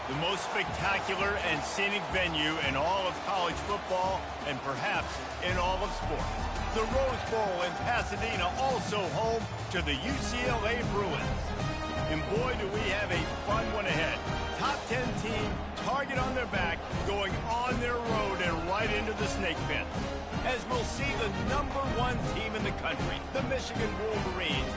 The most spectacular and scenic venue in all of college football and perhaps in all of sports. The Rose Bowl in Pasadena, also home to the UCLA Bruins. And boy, do we have a fun one ahead. Top 10 team, target on their back, going on their road and right into the snake pit. As we'll see the #1 team in the country, the Michigan Wolverines,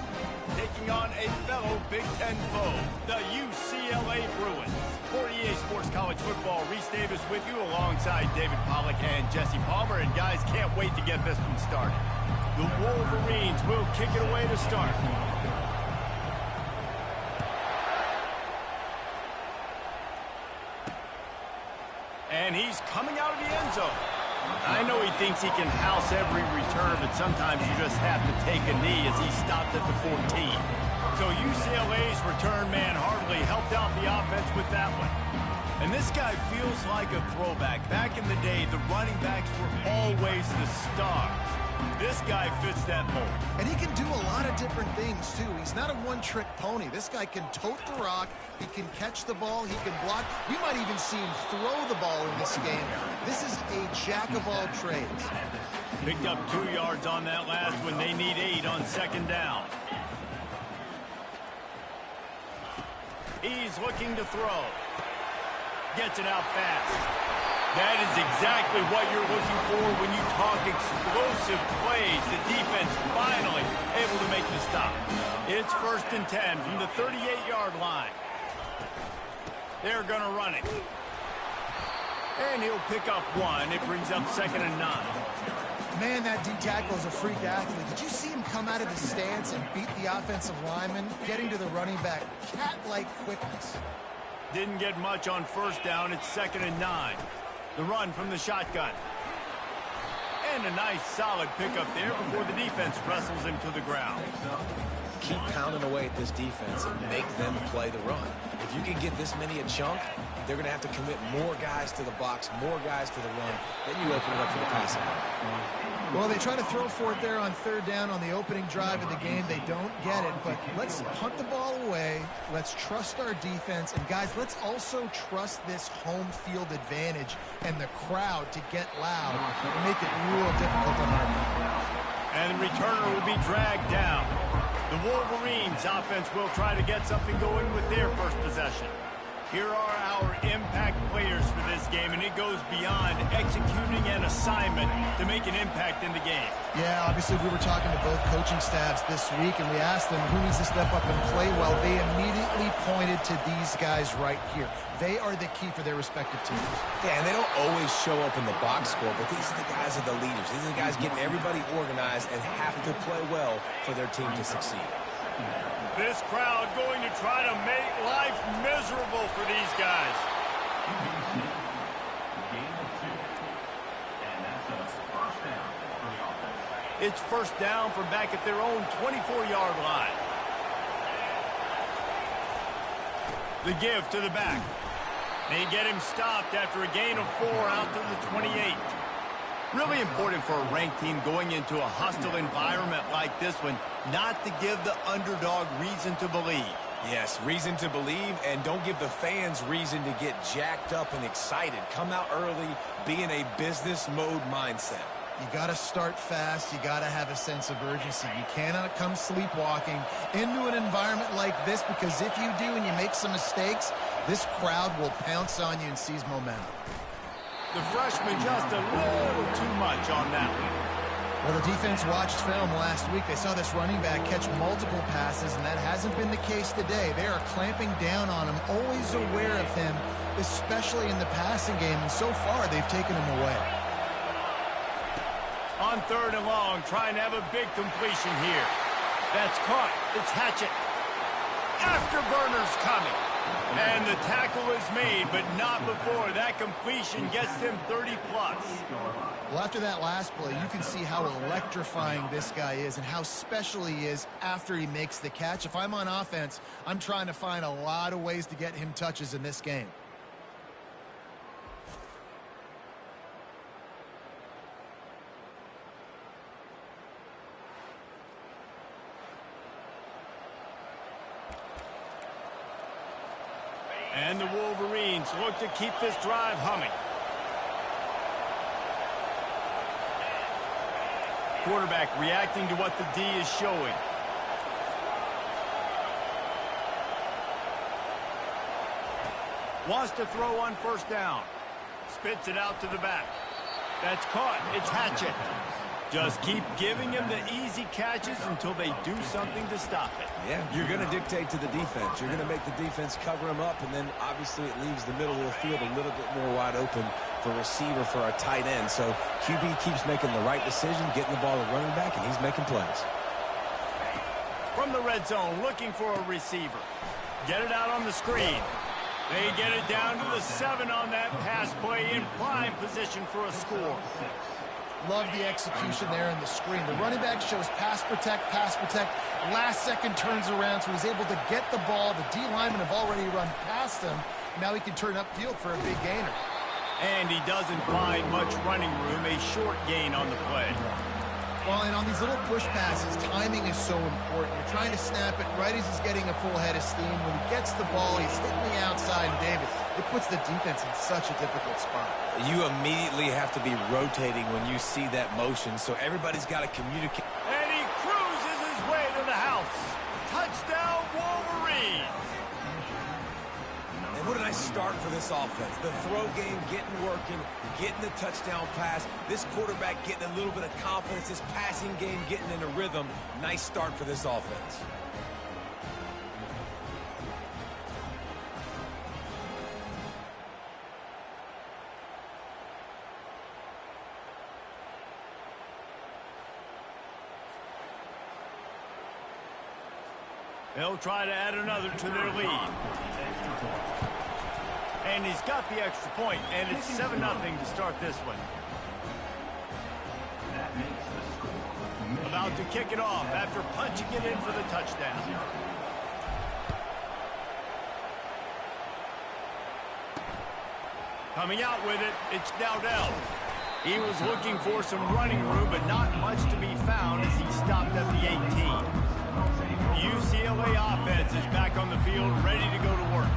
taking on a fellow Big Ten foe, the UCLA Bruins. For EA Sports College Football, Reese Davis with you alongside David Pollack and Jesse Palmer. And guys, can't wait to get this one started. The Wolverines will kick it away to start. And he's coming out of the end zone. I know he thinks he can house every return, but sometimes you just have to take a knee as he stopped at the 14. So UCLA's return man hardly helped out the offense with that one. And this guy feels like a throwback. Back in the day, the running backs were always the stars. This guy fits that mold. And he can do a lot of different things, too. He's not a one-trick pony. This guy can tote the rock. He can catch the ball. He can block. We might even see him throw the ball in this game. This is a jack of all trades. Picked up 2 yards on that last one. They need 8 on second down. He's looking to throw. Gets it out fast. That is exactly what you're looking for when you talk explosive plays. The defense finally able to make the stop. It's 1st and 10 from the 38-yard line. They're going to run it. And he'll pick up 1. It brings up 2nd and 9. Man, that D-tackle is a freak athlete. Did you see him come out of the stance and beat the offensive lineman, getting to the running back? Cat-like quickness. Didn't get much on 1st down. It's 2nd and 9. The run from the shotgun. And a nice solid pickup there before the defense wrestles him to the ground. Keep pounding away at this defense and make them play the run. If you can get this many a chunk, they're going to have to commit more guys to the box, more guys to the run. Then you open it up for the passing. Well, they try to throw for it there on 3rd down on the opening drive of the game. They don't get it, but let's punt the ball away. Let's trust our defense. And, guys, let's also trust this home field advantage and the crowd to get loud and make it real difficult on our team. And the returner will be dragged down. The Wolverines offense will try to get something going with their first possession. Here are our impact players for this game, and it goes beyond executing an assignment to make an impact in the game. Yeah, obviously we were talking to both coaching staffs this week, and we asked them who needs to step up and play well. They immediately pointed to these guys right here. They are the key for their respective teams. Yeah, and they don't always show up in the box score, but these are the guys that are the leaders. These are the guys getting everybody organized and have to play well for their team to succeed. This crowd going to try to make life miserable for these guys. It's 1st down from back at their own 24-yard line. The give to the back. They get him stopped after a gain of 4 out to the 28. Really important for a ranked team going into a hostile environment like this one, not to give the underdog reason to believe. Yes, reason to believe, and don't give the fans reason to get jacked up and excited. Come out early, be in a business mode mindset. You got to start fast. You got to have a sense of urgency. You cannot come sleepwalking into an environment like this, because if you do and you make some mistakes, this crowd will pounce on you and seize momentum. The freshman just a little too much on that one. Well, the defense watched film last week. They saw this running back catch multiple passes, and that hasn't been the case today. They are clamping down on him, always aware of him, especially in the passing game, and so far they've taken him away. On 3rd and long, trying to have a big completion here. That's caught. It's Hatchett. Afterburner's coming. And the tackle is made, but not before. That completion gets them 30-plus. Well, after that last play, you can see how electrifying this guy is and how special he is after he makes the catch. If I'm on offense, I'm trying to find a lot of ways to get him touches in this game. And the Wolverines look to keep this drive humming. Quarterback reacting to what the D is showing. Wants to throw on first down. Spits it out to the back. That's caught. It's Hatchett. Just keep giving him the easy catches until they do something to stop it. Yeah, you're going to dictate to the defense. You're going to make the defense cover him up, and then obviously it leaves the middle of the field a little bit more wide open for receiver, for a tight end. So QB keeps making the right decision, getting the ball to running back, and he's making plays. From the red zone, looking for a receiver. Get it out on the screen. They get it down to the 7 on that pass play in prime position for a score. Love the execution there in the screen. The running back shows pass protect, last second turns around, so he's able to get the ball. The D linemen have already run past him. Now he can turn upfield for a big gainer. And he doesn't find much running room, a short gain on the play. Well, and on these little push passes, timing is so important. You're trying to snap it right as he's getting a full head of steam. When he gets the ball, he's hitting the outside, and David, it puts the defense in such a difficult spot. You immediately have to be rotating when you see that motion, so everybody's got to communicate. And he cruises his way to the house. Touchdown, Wolverines. And what a nice start for this offense. The throw game getting working, getting the touchdown pass. This quarterback getting a little bit of confidence. This passing game getting in a rhythm. Nice start for this offense. They'll try to add another to their lead. And he's got the extra point, and it's 7-0 to start this one. About to kick it off after punching it in for the touchdown. Coming out with it, it's Dowdell. He was looking for some running room, but not much to be found as he stopped at the 18. UCLA offense is back on the field, ready to go to work.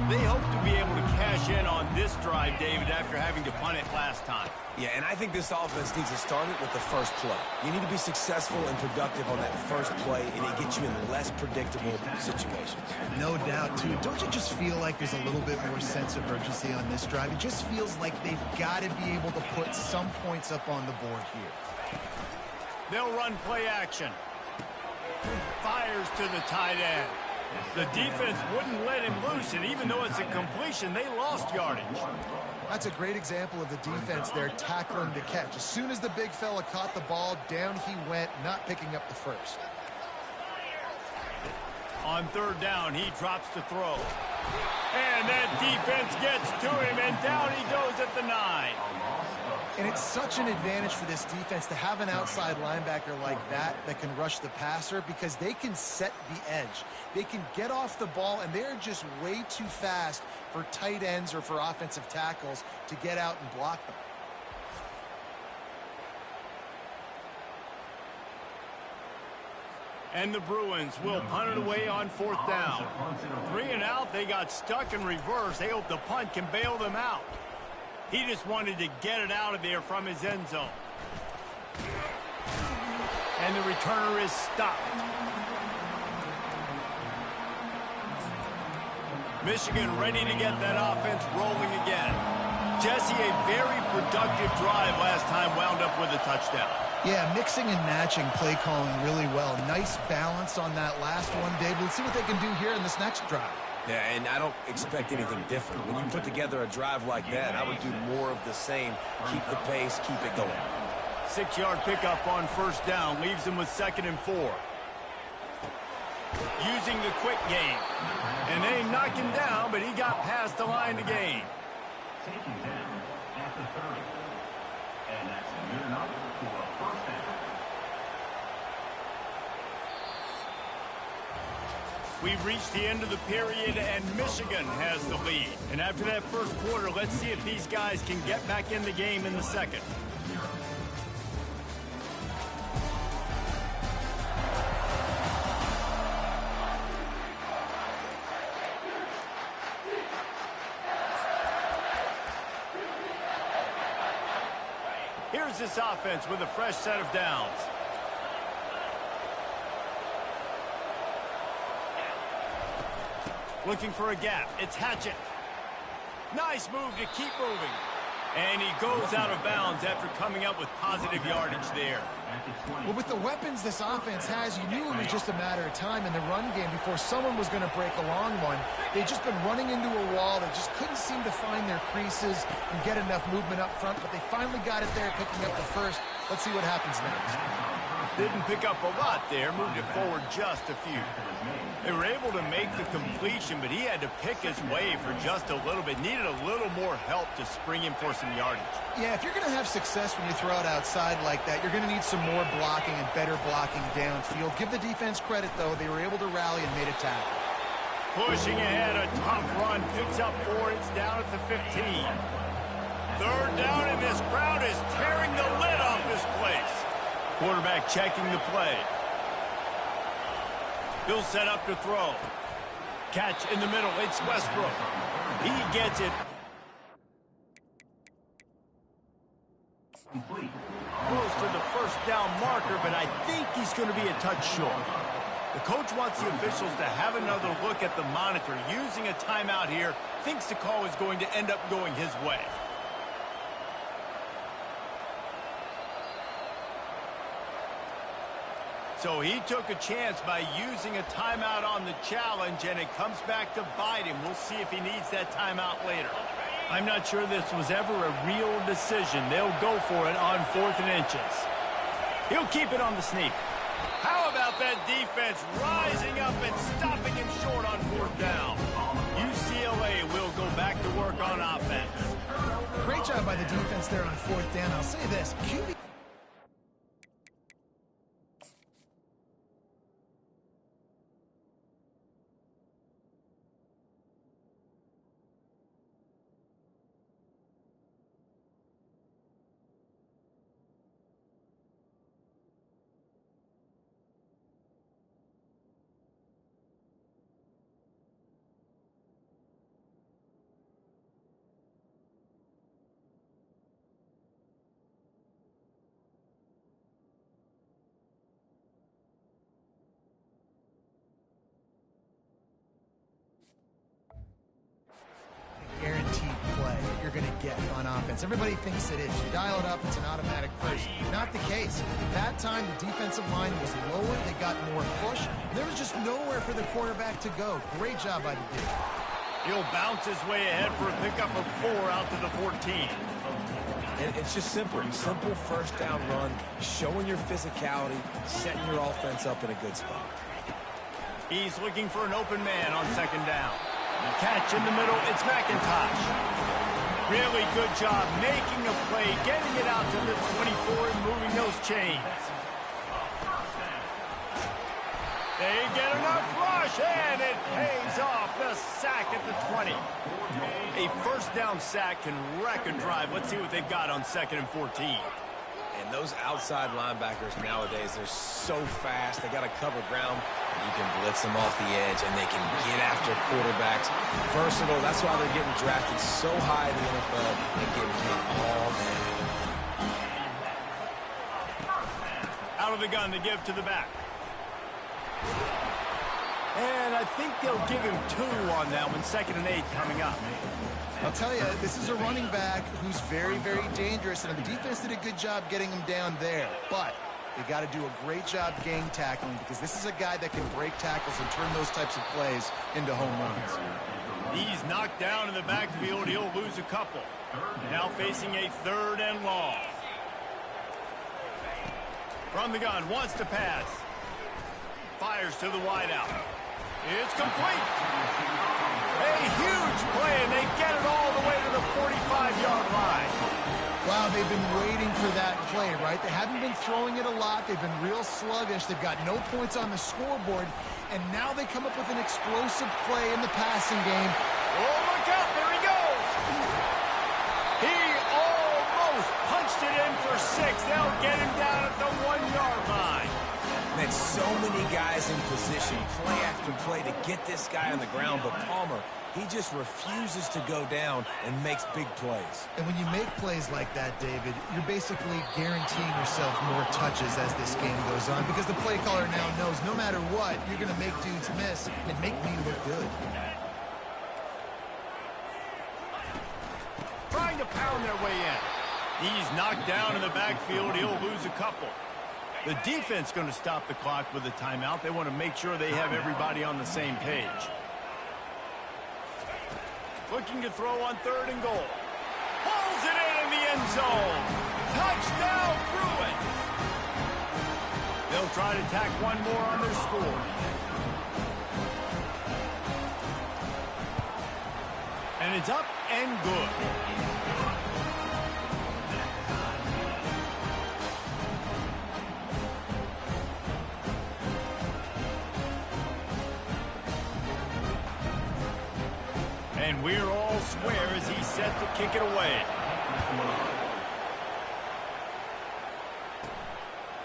They hope to be able to cash in on this drive, David, after having to punt it last time. Yeah, and I think this offense needs to start it with the first play. You need to be successful and productive on that first play, and it gets you in less predictable situations. No doubt, too. Don't you just feel like there's a little bit more sense of urgency on this drive? It just feels like they've got to be able to put some points up on the board here. They'll run play action. Fires to the tight end. The defense wouldn't let him loose, and even though it's a completion, they lost yardage. That's a great example of the defense there tackling the catch. As soon as the big fella caught the ball, down he went, not picking up the first. On third down, he drops to throw. And that defense gets to him, and down he goes at the 9. And it's such an advantage for this defense to have an outside linebacker like that can rush the passer, because they can set the edge. They can get off the ball, and they're just way too fast for tight ends or for offensive tackles to get out and block them. And the Bruins will punt it away on fourth down. 3 and out, they got stuck in reverse. They hope the punt can bail them out. He just wanted to get it out of there from his end zone. And the returner is stopped. Michigan ready to get that offense rolling again. Jesse, a very productive drive last time, wound up with a touchdown. Yeah, mixing and matching play calling really well. Nice balance on that last one, Dave. Let's see what they can do here in this next drive. Yeah, and I don't expect anything different. When you put together a drive like that, I would do more of the same. Keep the pace, keep it going. 6-yard pickup on first down leaves him with 2nd and 4. Using the quick game. And they knock him down, but he got past the line to gain. Taking down at the 30. And that's good enough for a first down. We've reached the end of the period, and Michigan has the lead. And after that first quarter, let's see if these guys can get back in the game in the second. Here's this offense with a fresh set of downs. Looking for a gap. It's Hatchett. Nice move to keep moving. And he goes out of bounds after coming up with positive yardage there. Well, with the weapons this offense has, you knew it was just a matter of time in the run game before someone was going to break a long one. They'd just been running into a wall. They just couldn't seem to find their creases and get enough movement up front, but they finally got it there, picking up the first. Let's see what happens next. Didn't pick up a lot there, moved it forward just a few. They were able to make the completion, but he had to pick his way for just a little bit. Needed a little more help to spring him for some yardage. Yeah, if you're going to have success when you throw it outside like that, you're going to need some more blocking and better blocking downfield. Give the defense credit, though. They were able to rally and made a tackle. Pushing ahead, a tough run, picks up 4. It's down at the 15. Third down, and this crowd is tearing the lid off this place. Quarterback checking the play. He'll set up to throw. Catch in the middle. It's Westbrook. He gets it. Close to the first down marker, but I think he's going to be a touch short. The coach wants the officials to have another look at the monitor. Using a timeout here, thinks the call is going to end up going his way. So he took a chance by using a timeout on the challenge, and it comes back to bite him. We'll see if he needs that timeout later. I'm not sure this was ever a real decision. They'll go for it on 4th and inches. He'll keep it on the sneak. How about that defense rising up and stopping him short on 4th down? UCLA will go back to work on offense. Great job by the defense there on 4th down. I'll say this. QB guaranteed play that you're going to get on offense. Everybody thinks it is. You dial it up, it's an automatic first. Not the case. That time, the defensive line was lower. They got more push. There was just nowhere for the quarterback to go. Great job by the D. He'll bounce his way ahead for a pickup of 4 out to the 14. And it's just simple. Simple first down run, showing your physicality, setting your offense up in a good spot. He's looking for an open man on 2nd down. Catch in the middle, it's McIntosh. Really good job making a play, getting it out to the 24 and moving those chains. They get enough rush, and it pays off. The sack at the 20. A first down sack can wreck a drive. Let's see what they've got on 2nd and 14. And those outside linebackers nowadays, they're so fast. They got to cover ground. You can blitz them off the edge, and they can get after quarterbacks. Versatile. That's why they're getting drafted so high in the NFL and getting paid all day. Out of the gun to give to the back. And I think they'll give him 2 on that one. 2nd and 8 coming up. I'll tell you, this is a running back who's very, very dangerous, and the defense did a good job getting him down there. But they got to do a great job gang tackling, because this is a guy that can break tackles and turn those types of plays into home runs. He's knocked down in the backfield. He'll lose a couple. Now facing a 3rd and long. From the gun, wants to pass. Fires to the wideout. It's complete. A huge play, and they get it all the way to the 45-yard line. Wow, they've been waiting for that play, right? They haven't been throwing it a lot. They've been real sluggish. They've got no points on the scoreboard, and now they come up with an explosive play in the passing game. Oh, look out. There he goes. He almost punched it in for 6. They'll get him down at the 1-yard line. And so many guys in position, play after play, to get this guy on the ground. But Palmer He just refuses to go down and makes big plays. And when you make plays like that, David, you're basically guaranteeing yourself more touches as this game goes on because the play caller now knows no matter what, you're going to make dudes miss and make me look good. Trying to pound their way in. He's knocked down in the backfield. He'll lose a couple. The defense going to stop the clock with a timeout. They want to make sure they have everybody on the same page. Looking to throw on 3rd and goal. Pulls it in the end zone. Touchdown, Bruins. They'll try to tack one more on their score. And it's up and good. And we're all square as he's set to kick it away.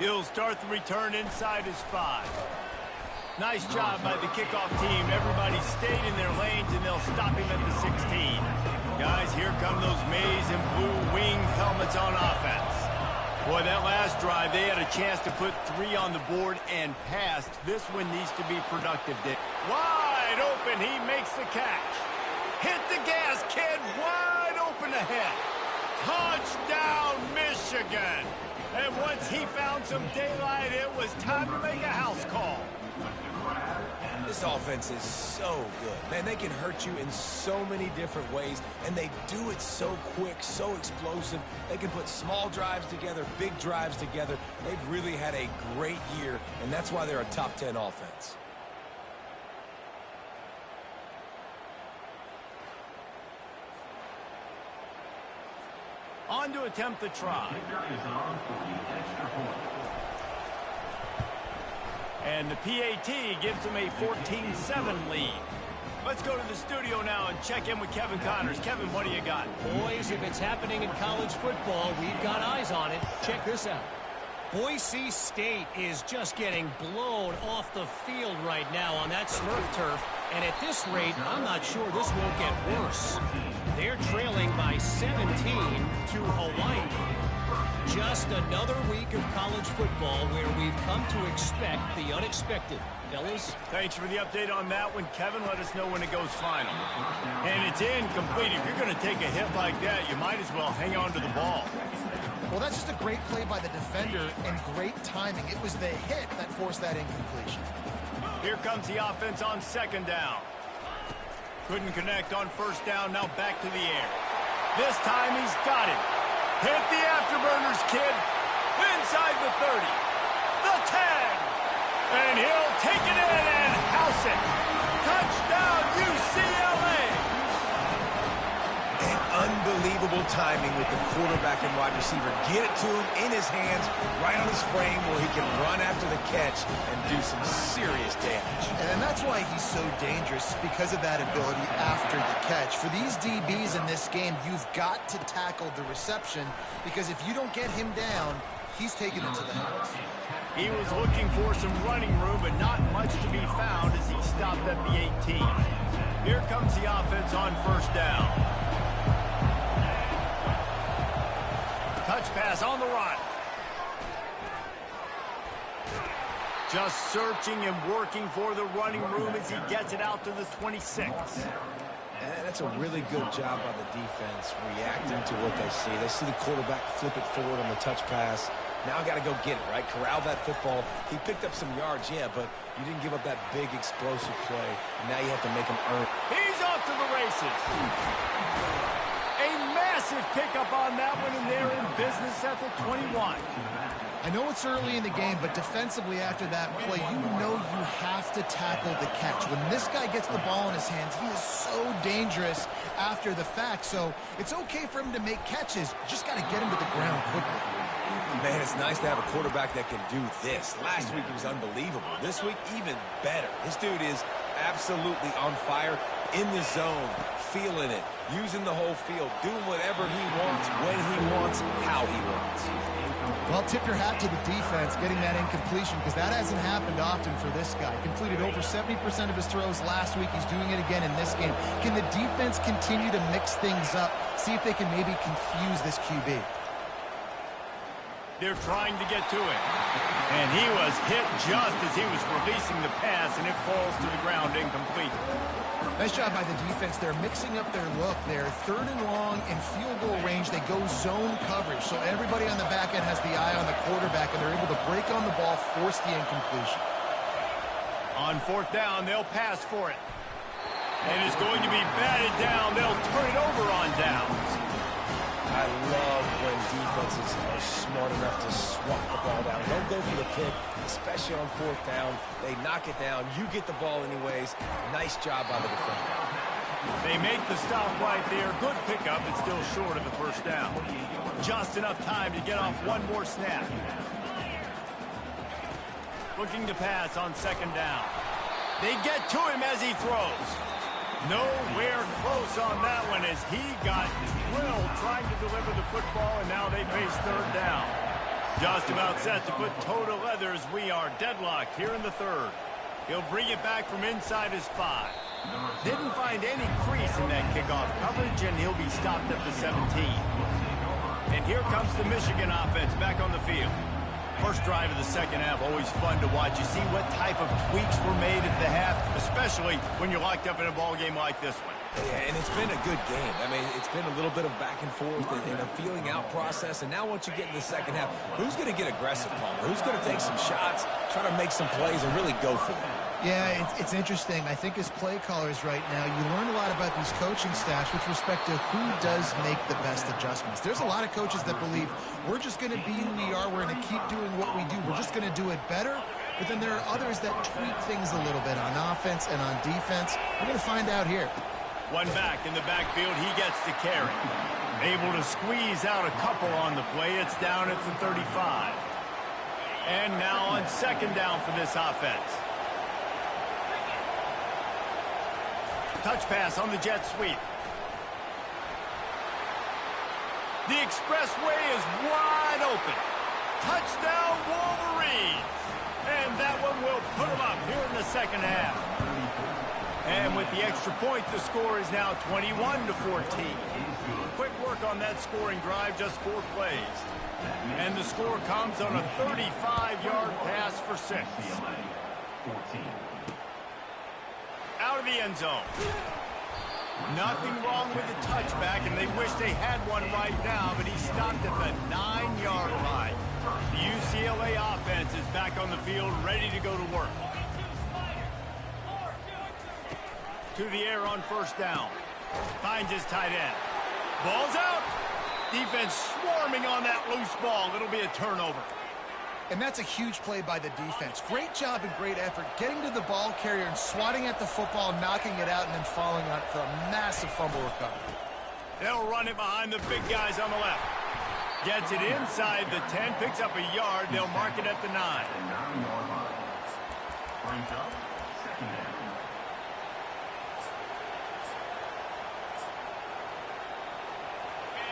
He'll start the return inside his 5. Nice job by the kickoff team. Everybody stayed in their lanes, and they'll stop him at the 16. Guys, here come those maize and blue wing helmets on offense. Boy, that last drive, they had a chance to put 3 on the board and passed. This one needs to be productive. Wide open, he makes the catch. Hit the gas, kid. Wide open ahead. Touchdown, Michigan. And once he found some daylight, it was time to make a house call. This offense is so good. Man, they can hurt you in so many different ways, and they do it so quick, so explosive. They can put small drives together, big drives together. They've really had a great year, and that's why they're a top 10 offense. On to attempt the try. And the PAT gives them a 14-7 lead. Let's go to the studio now and check in with Kevin Connors. Kevin, what do you got? Boys, if it's happening in college football, we've got eyes on it. Check this out. Boise State is just getting blown off the field right now on that Smurf turf. And at this rate, I'm not sure this won't get worse. They're trailing by 17 to Hawaii. Just another week of college football where we've come to expect the unexpected. Fellas? Thanks for the update on that one, Kevin. Let us know when it goes final. And it's incomplete. If you're going to take a hit like that, you might as well hang on to the ball. Well, that's just a great play by the defender and great timing. It was the hit that forced that incompletion. Here comes the offense on 2nd down. Couldn't connect on 1st down. Now back to the air. This time he's got it. Hit the afterburners, kid. Inside the 30. The 10. And he'll take it in and house it. Touchdown, UCLA. And unbelievable timing with the quarterback and wide receiver. Get it to him in his hands, right on his frame where he can run after the catch and do some serious damage. And that's why he's so dangerous, because of that ability after the catch. For these DBs in this game, you've got to tackle the reception, because if you don't get him down, he's taking it to the house. He was looking for some running room, but not much to be found as he stopped at the 18. Here comes the offense on 1st down. Touch pass on the run. Just searching and working for the running room as he gets it out to the 26. And that's a really good job by the defense, reacting to what they see. They see the quarterback flip it forward on the touch pass. Now got to go get it, right? Corral that football. He picked up some yards, yeah, but you didn't give up that big explosive play. Now you have to make him earn. He's off to the races. A massive pickup on that one, and they're in business at the 21. I know it's early in the game, but defensively after that play, you know you have to tackle the catch. When this guy gets the ball in his hands, he is so dangerous after the fact. So it's okay for him to make catches. You just got to get him to the ground quickly. Man, it's nice to have a quarterback that can do this. Last week, he was unbelievable. This week, even better. This dude is absolutely on fire, in the zone, feeling it, using the whole field, doing whatever he wants, when he wants, how he wants. Well, tip your hat to the defense getting that incompletion, because that hasn't happened often for this guy. Completed over 70% of his throws last week. He's doing it again in this game. Can the defense continue to mix things up, see if they can maybe confuse this QB? They're trying to get to it. And he was hit just as he was releasing the pass, and it falls to the ground incomplete. Nice job by the defense. They're mixing up their look there. 3rd and long in field goal range. They go zone coverage. So everybody on the back end has the eye on the quarterback, and they're able to break on the ball, force the incompletion. On 4th down, they'll pass for it. And it's going to be batted down. They'll turn it over on downs. I love when defenses are smart enough to swat the ball down. Don't go for the pick, especially on 4th down. They knock it down. You get the ball anyways. Nice job by the defender. They make the stop right there. Good pickup. It's still short of the 1st down. Just enough time to get off one more snap. Looking to pass on 2nd down. They get to him as he throws. Nowhere close on that one as he got drilled trying to deliver the football, and now they face 3rd down. Just about set to put toe to leather as we are deadlocked here in the 3rd. He'll bring it back from inside his 5. Didn't find any crease in that kickoff coverage, and he'll be stopped at the 17. And here comes the Michigan offense back on the field. First drive of the 2nd half, always fun to watch. You see what type of tweaks were made at the half, especially when you're locked up in a ball game like this one. Yeah, and it's been a good game. I mean, it's been a little bit of back and forth and a feeling out process. And now once you get in the 2nd half, who's going to get aggressive, Palmer? Who's going to take some shots, try to make some plays, and really go for them? Yeah, it's interesting. I think as play callers right now, you learn a lot about these coaching staffs with respect to who does make the best adjustments. There's a lot of coaches that believe we're just going to be who we are. We're going to keep doing what we do. We're just going to do it better. But then there are others that tweak things a little bit on offense and on defense. We're going to find out here. One back in the backfield. He gets the carry. Able to squeeze out a couple on the play. It's down at the 35. And now on 2nd down for this offense. Touch pass on the jet sweep. The expressway is wide open. Touchdown, Wolverines. And that one will put them up here in the 2nd half. And with the extra point, the score is now 21-14. Quick work on that scoring drive, just 4 plays. And the score comes on a 35-yard pass for 6. Out of the end zone. Nothing wrong with the touchback, and they wish they had one right now, but he stopped at the 9-yard line. The UCLA offense is back on the field, ready to go to work. To the air on 1st down. Finds his tight end. Ball's out. Defense swarming on that loose ball. It'll be a turnover. And that's a huge play by the defense. Great job and great effort getting to the ball carrier and swatting at the football, knocking it out, and then falling out for a massive fumble recovery. They'll run it behind the big guys on the left. Gets it inside the 10, picks up a yard. They'll mark it at the 9. Brings up 2nd down.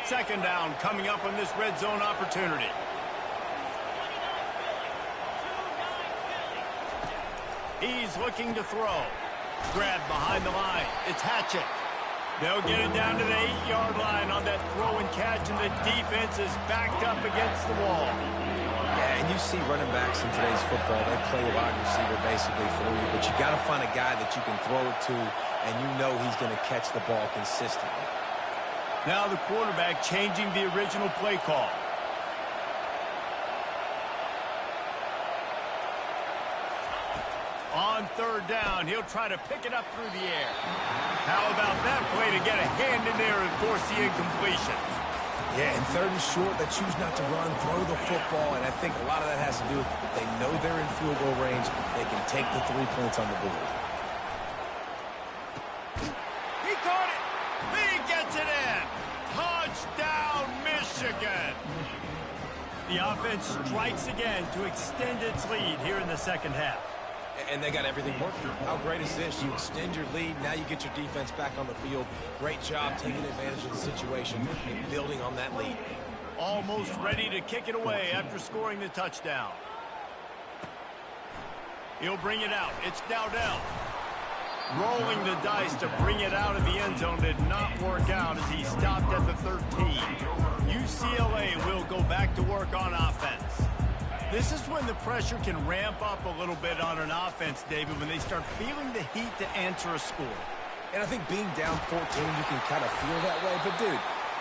Second down coming up on this red zone opportunity. He's looking to throw. Grabbed behind the line. It's Hatchett. They'll get it down to the 8-yard line on that throw and catch, and the defense is backed up against the wall. Yeah, and you see running backs in today's football, they play wide receiver basically for you, but you got to find a guy that you can throw it to, and you know he's going to catch the ball consistently. Now the quarterback changing the original play call. On 3rd down, he'll try to pick it up through the air. How about that play to get a hand in there and force the incompletion? Yeah, and 3rd and short, they choose not to run, throw the football, and I think a lot of that has to do with they know they're in field goal range. They can take the 3 points on the board. He caught it. He gets it in. Touchdown, Michigan. The offense strikes again to extend its lead here in the 2nd half. And they got everything working. How great is this? You extend your lead. Now you get your defense back on the field. Great job taking advantage of the situation and building on that lead. Almost ready to kick it away after scoring the touchdown. He'll bring it out. It's now down. Rolling the dice to bring it out of the end zone did not work out as he stopped at the 13. UCLA will go back to work on offense. This is when the pressure can ramp up a little bit on an offense, David, when they start feeling the heat to answer a score. And I think being down 14, you can kind of feel that way. But, dude,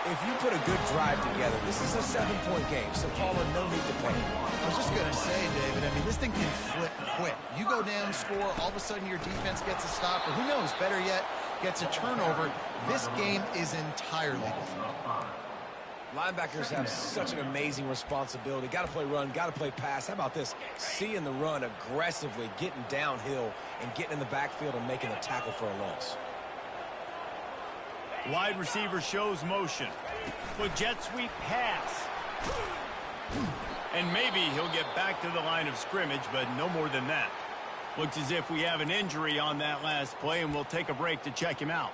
if you put a good drive together, this is a 7-point game, so Palmer, no need to panic. I was just going to say, David, I mean, this thing can flip quick. You go down, score, all of a sudden your defense gets a stop, or who knows, better yet, gets a turnover. This game is entirely different. Linebackers have such an amazing responsibility. Got to play run, got to play pass. How about this? Seeing the run aggressively, getting downhill, and getting in the backfield and making a tackle for a loss. Wide receiver shows motion. But jet sweep pass. And maybe he'll get back to the line of scrimmage, but no more than that. Looks as if we have an injury on that last play, and we'll take a break to check him out.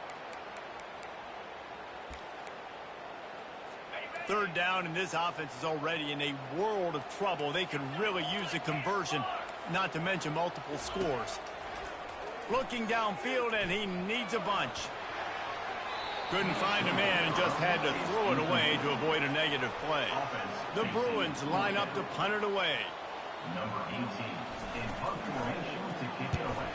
Third down, and this offense is already in a world of trouble. They could really use a conversion, not to mention multiple scores. Looking downfield, and he needs a bunch. Couldn't find a man and just had to throw it away to avoid a negative play. The Bruins line up to punt it away. Number 18 in punt formation to kick it away.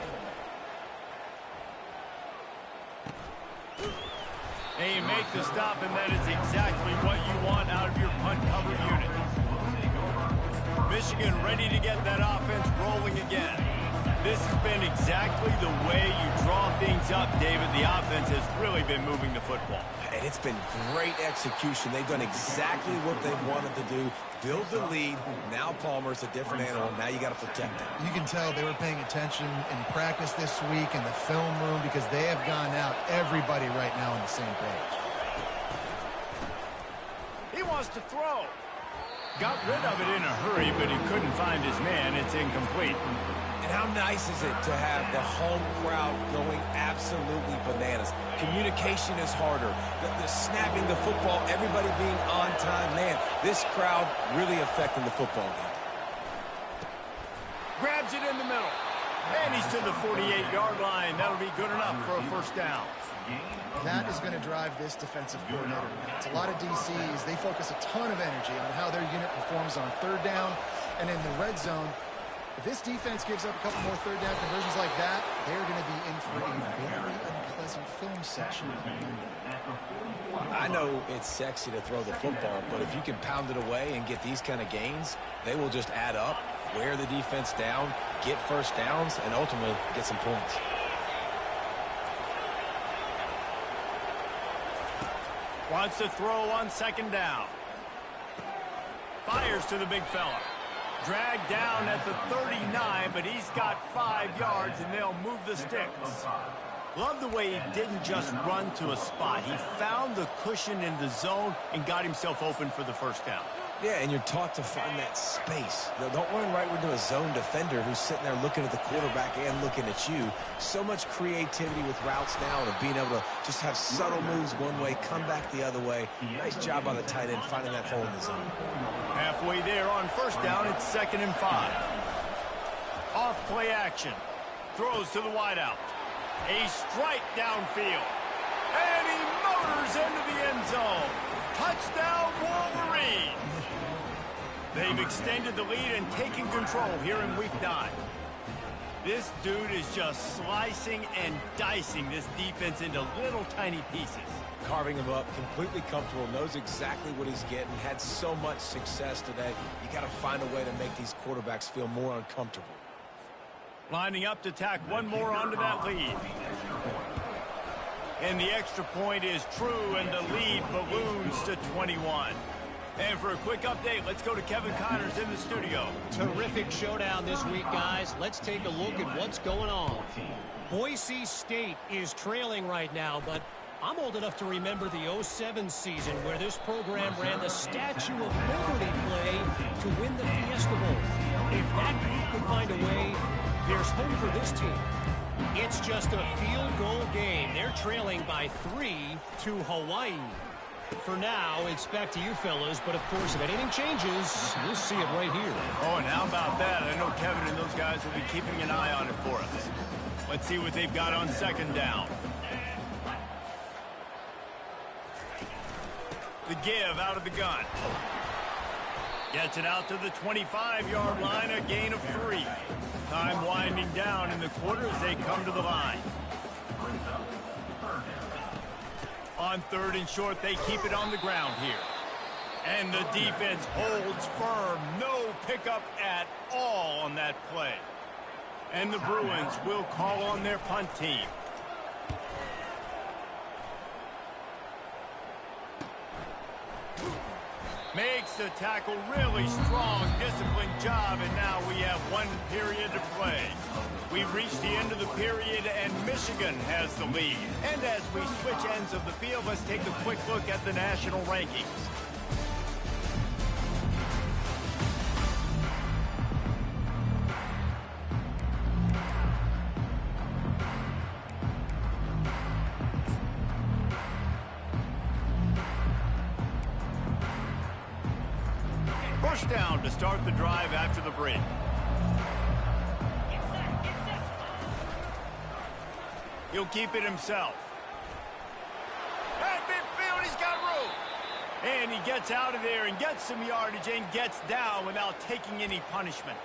And you make the stop, and that is exactly what you want out of your punt cover unit. Michigan ready to get that offense rolling again. This has been exactly the way you draw things up, David. The offense has really been moving the football. And it's been great execution. They've done exactly what they've wanted to do. Build the lead. Now Palmer's a different animal. Now you got to protect it. You can tell they were paying attention in practice this week in the film room because they have gone out, everybody right now on the same page. He wants to throw. Got rid of it in a hurry, but he couldn't find his man. It's incomplete. And how nice is it to have the home crowd going absolutely bananas? Communication is harder. The snapping the football, everybody being on time. Man, this crowd really affecting the football game. Grabs it in the middle. And he's to the 48-yard line. That'll be good enough for a first down. That is going to drive this defensive coordinator. It's a lot of DCs. They focus a ton of energy on how their unit performs on third down and in the red zone. If this defense gives up a couple more third down conversions like that, they're going to be in for a very unpleasant film session. I know it's sexy to throw the football, but if you can pound it away and get these kind of gains, they will just add up, wear the defense down, get first downs, and ultimately get some points. Wants to throw on second down. Fires to the big fella. Dragged down at the 39, but he's got 5 yards, and they'll move the sticks. Love the way he didn't just run to a spot. He found the cushion in the zone and got himself open for the first down. Yeah, and you're taught to find that space. Don't run right into a zone defender who's sitting there looking at the quarterback and looking at you. So much creativity with routes now and being able to just have subtle moves one way, come back the other way. Nice job by the tight end finding that hole in the zone. Halfway there on first down, it's 2nd and 5. Off play action. Throws to the wideout. A strike downfield. And he motors into the end zone. Touchdown, Wolverines. They've extended the lead and taken control here in Week 9. This dude is just slicing and dicing this defense into little tiny pieces. Carving him up, completely comfortable, knows exactly what he's getting, had so much success today. You got to find a way to make these quarterbacks feel more uncomfortable. Lining up to tack one more onto that lead. And the extra point is true, and the lead balloons to 21. And for a quick update, let's go to Kevin Connors in the studio. Terrific showdown this week, guys. Let's take a look at what's going on. Boise State is trailing right now, but I'm old enough to remember the 07 season where this program ran the Statue of Liberty play to win the Fiesta Bowl. If that group can find a way appears home for this team. It's just a field goal game. They're trailing by 3 to Hawaii. For now, it's back to you fellas, but of course, if anything changes, we'll see it right here. Oh, and how about that? I know Kevin and those guys will be keeping an eye on it for us. Let's see what they've got on second down. The give out of the gun. Gets it out to the 25-yard line, a gain of 3. Time winding down in the quarter as they come to the line. On third and short, they keep it on the ground here. And the defense holds firm. No pickup at all on that play. And the Bruins will call on their punt team. Makes the tackle really strong, disciplined job, and now we have 1 period to play. We've reached the end of the period, and Michigan has the lead. And as we switch ends of the field, let's take a quick look at the national rankings. First down to start the drive after the break. He'll keep it himself. At midfield, he's got room. And he gets out of there and gets some yardage and gets down without taking any punishment.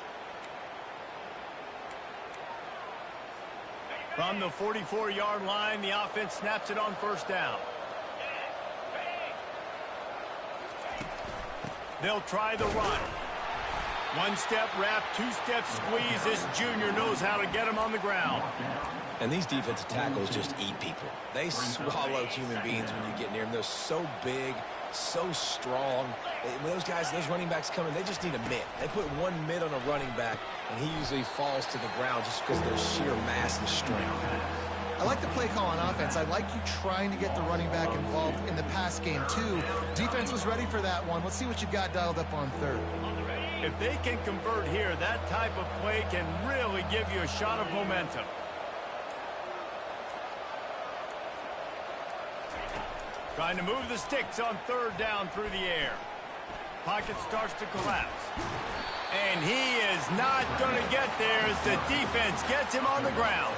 From the 44-yard line, the offense snaps it on first down. They'll try the run. 1-step wrap, 2-step squeeze. This junior knows how to get him on the ground. And these defensive tackles just eat people. They swallow human beings when you get near them. They're so big, so strong. When those guys, those running backs come in, they just need a mitt. They put 1 mitt on a running back, and he usually falls to the ground just because of their sheer mass and strength. I like the play call on offense. I like you trying to get the running back involved in the pass game, too. Defense was ready for that one. Let's see what you got dialed up on third. If they can convert here, that type of play can really give you a shot of momentum. Trying to move the sticks on third down through the air. Pocket starts to collapse. And he is not going to get there as the defense gets him on the ground.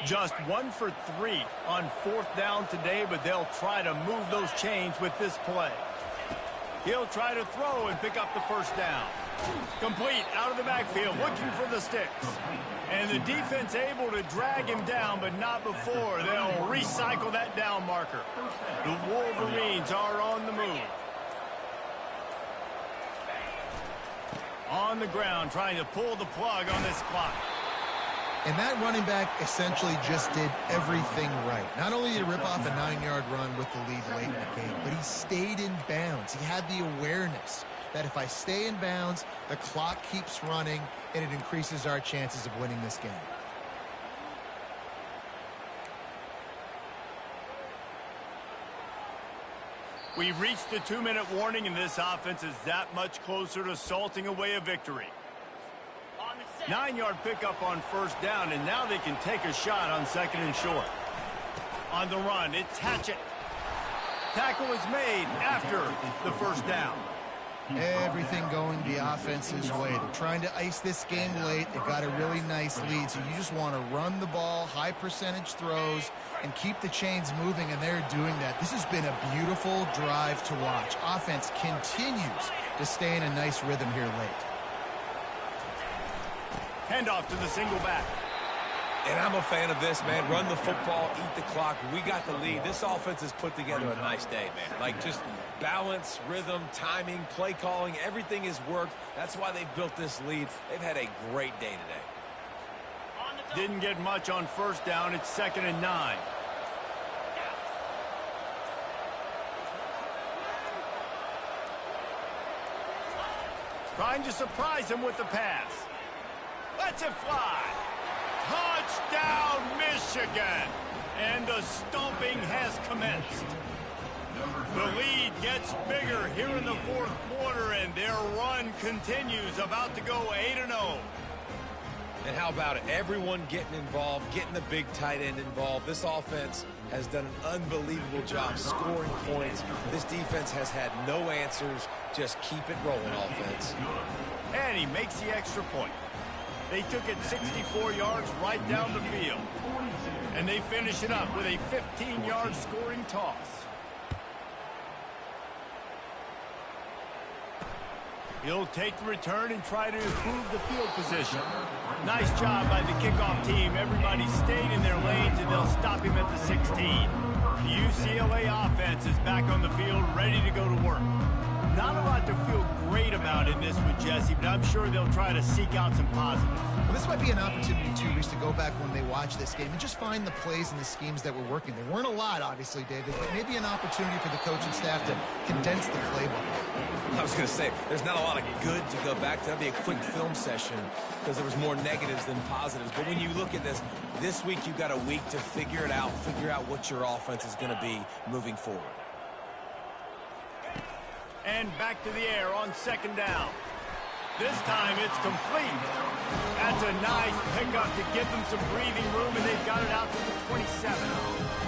Just 1 for 3 on fourth down today, but they'll try to move those chains with this play. He'll try to throw and pick up the first down. Complete out of the backfield, looking for the sticks. And the defense able to drag him down, but not before. They'll recycle that down marker. The Wolverines are on the move. On the ground, trying to pull the plug on this clock. And that running back essentially just did everything right. Not only did he rip off a 9-yard run with the lead late in the game, but he stayed in bounds. He had the awareness that if I stay in bounds, the clock keeps running, and it increases our chances of winning this game. We've reached the 2-minute warning, and this offense is that much closer to salting away a victory. 9-yard pickup on first down, and now they can take a shot on second and short. On the run, it's Hatchett. Tackle is made after the first down. Everything going the offense's way. They're trying to ice this game late. They've got a really nice lead, so you just want to run the ball, high percentage throws, and keep the chains moving, and they're doing that. This has been a beautiful drive to watch. Offense continues to stay in a nice rhythm here late. Handoff to the single back. And I'm a fan of this, man. Run the football, eat the clock. We got the lead. This offense has put together a nice day, man. Like, just balance, rhythm, timing, play calling, everything has worked. That's why they've built this lead. They've had a great day today. Didn't get much on first down. It's 2nd and 9. Trying to surprise him with the pass. Lets it fly. Touchdown, Michigan. And the stomping has commenced. The lead gets bigger here in the fourth quarter, and their run continues, about to go 8-0. And how about it? Everyone getting involved, getting the big tight end involved. This offense has done an unbelievable job scoring points. This defense has had no answers. Just keep it rolling, offense. And he makes the extra point. They took it 64 yards right down the field. And they finish it up with a 15-yard scoring toss. He'll take the return and try to improve the field position. Nice job by the kickoff team. Everybody stayed in their lanes, and they'll stop him at the 16. The UCLA offense is back on the field, ready to go to work. Not a lot to feel great about in this one, Jesse, but I'm sure they'll try to seek out some positives. Well, this might be an opportunity, too, Reese, to go back when they watch this game and just find the plays and the schemes that were working. There weren't a lot, obviously, David, but maybe an opportunity for the coaching staff to condense the playbook. I was going to say, there's not a lot of good to go back to. That'd be a quick film session because there was more negatives than positives. But when you look at this week you've got a week to figure it out, figure out what your offense is going to be moving forward. And back to the air on second down. This time it's complete. That's a nice pickup to give them some breathing room, and they've got it out to the 27.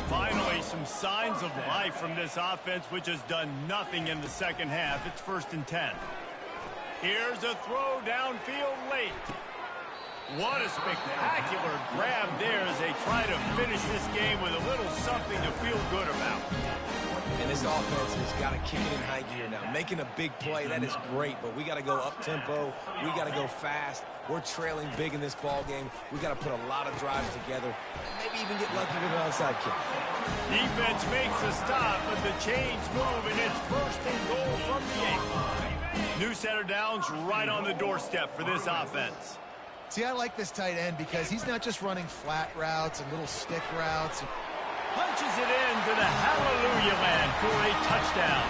Finally, some signs of life from this offense, which has done nothing in the second half. It's 1st and 10. Here's a throw downfield late. What a spectacular grab there as they try to finish this game with a little something to feel good about. And this offense has got to kick it in high gear now. Making a big play, that is great, but we got to go up-tempo. We got to go fast. We're trailing big in this ball game. We got to put a lot of drives together, maybe even get lucky with an onside kick. Defense makes a stop, but the chains move, and it's 1st and goal from the 8. New center downs right on the doorstep for this offense. See, I like this tight end because he's not just running flat routes and little stick routes. Punches it into the hallelujah land for a touchdown.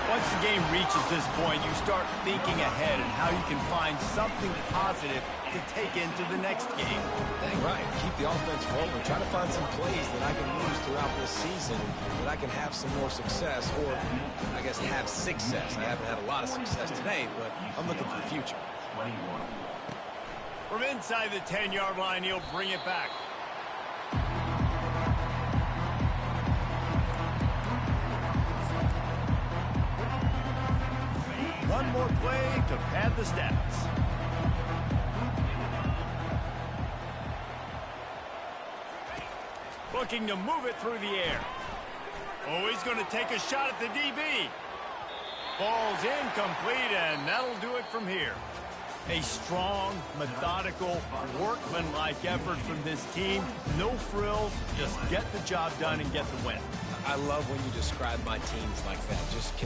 Once the game reaches this point, you start thinking ahead and how you can find something positive to take into the next game. Dang right. Keep the offense rolling. Try to find some plays that I can use throughout this season that I can have some more success, or I guess have success. I haven't had a lot of success today, but I'm looking for the future. From inside the 10-yard line, he'll bring it back. One more play to pad the stats. Looking to move it through the air. Oh, he's going to take a shot at the DB. Ball's incomplete, and that'll do it from here. A strong, methodical, workmanlike effort from this team. No frills, just get the job done and get the win. I love when you describe my teams like that. Just